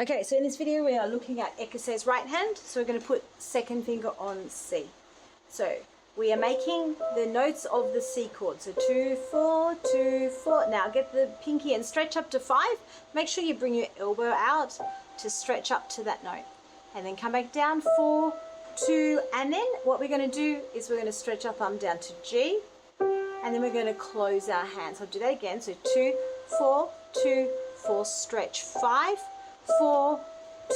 Okay, so in this video we are looking at ECOSSAISE right hand, so we're going to put second finger on C. So we are making the notes of the C chord, so 2, 4, 2, 4. Now get the pinky and stretch up to 5. Make sure you bring your elbow out to stretch up to that note. And then come back down, 4, 2, and then what we're going to do is we're going to stretch our thumb down to G, and then we're going to close our hands. I'll do that again, so 2, 4, 2, 4, stretch, 5, 4,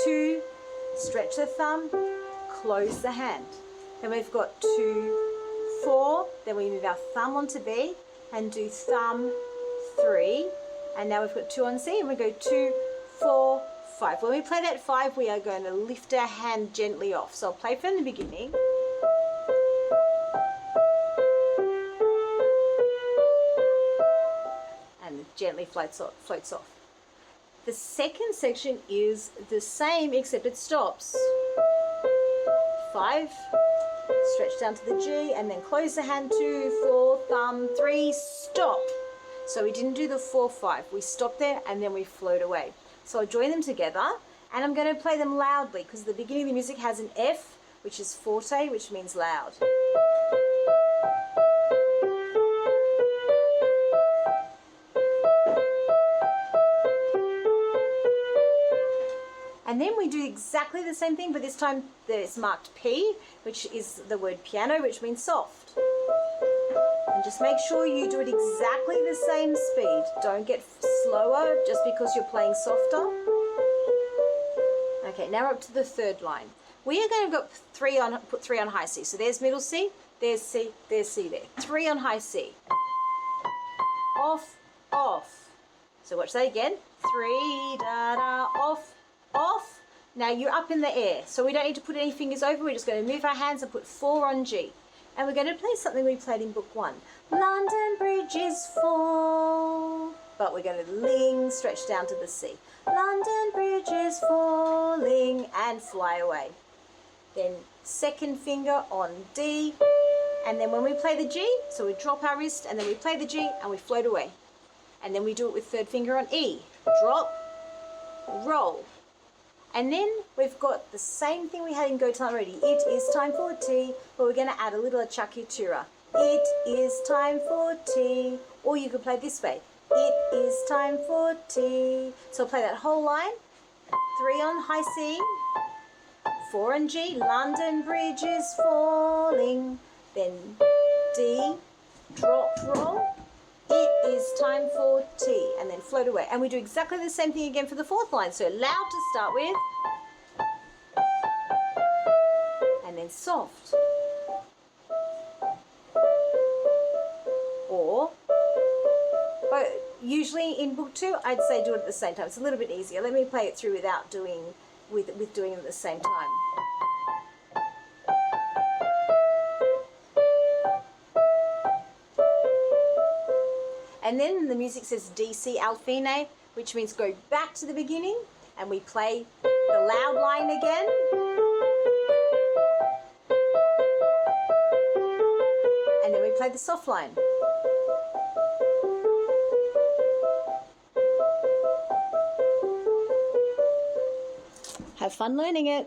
2, stretch the thumb, close the hand. Then we've got 2, 4, then we move our thumb onto B and do thumb, 3, and now we've got 2 on C and we go 2, 4, 5. When we play that 5, we are going to lift our hand gently off. So I'll play from the beginning. And it gently floats off. The second section is the same except it stops. 5, stretch down to the G and then close the hand, 2, 4, thumb, 3, stop. So we didn't do the 4, 5. We stopped there and then we float away. So I'll join them together and I'm going to play them loudly because the beginning of the music has an F, which is forte, which means loud. And then we do exactly the same thing, but this time there's marked P, which is the word piano, which means soft. And just make sure you do it exactly the same speed. Don't get slower just because you're playing softer. Okay, now we're up to the third line. We are going to put 3 on high C. So there's middle C, there's C, there's C there. 3 on high C. Off, off. So watch that again. 3, da, da, off, off. Now you're up in the air, so we don't need to put any fingers over. We're just going to move our hands and put 4 on G. And we're going to play something we played in book 1. London bridges fall. But we're going to ling, stretch down to the C. London bridges falling and fly away. Then second finger on D. And then when we play the G, so we drop our wrist and then we play the G and we float away. And then we do it with third finger on E. Drop, roll. And then we've got the same thing we had in Go Time already. It is time for tea, but we're going to add a little chakitura. It is time for tea. Or you could play this way. It is time for tea. So I'll play that whole line. 3 on high C, 4 on G. London Bridge is falling. Then D, drop, roll. It is time for tea, and then float away. And we do exactly the same thing again for the fourth line. So loud to start with, and then soft. Or, but usually in book 2, I'd say do it at the same time. It's a little bit easier. Let me play it through without doing with doing it at the same time. And then the music says DC al fine, which means go back to the beginning, and we play the loud line again. And then we play the soft line. Have fun learning it.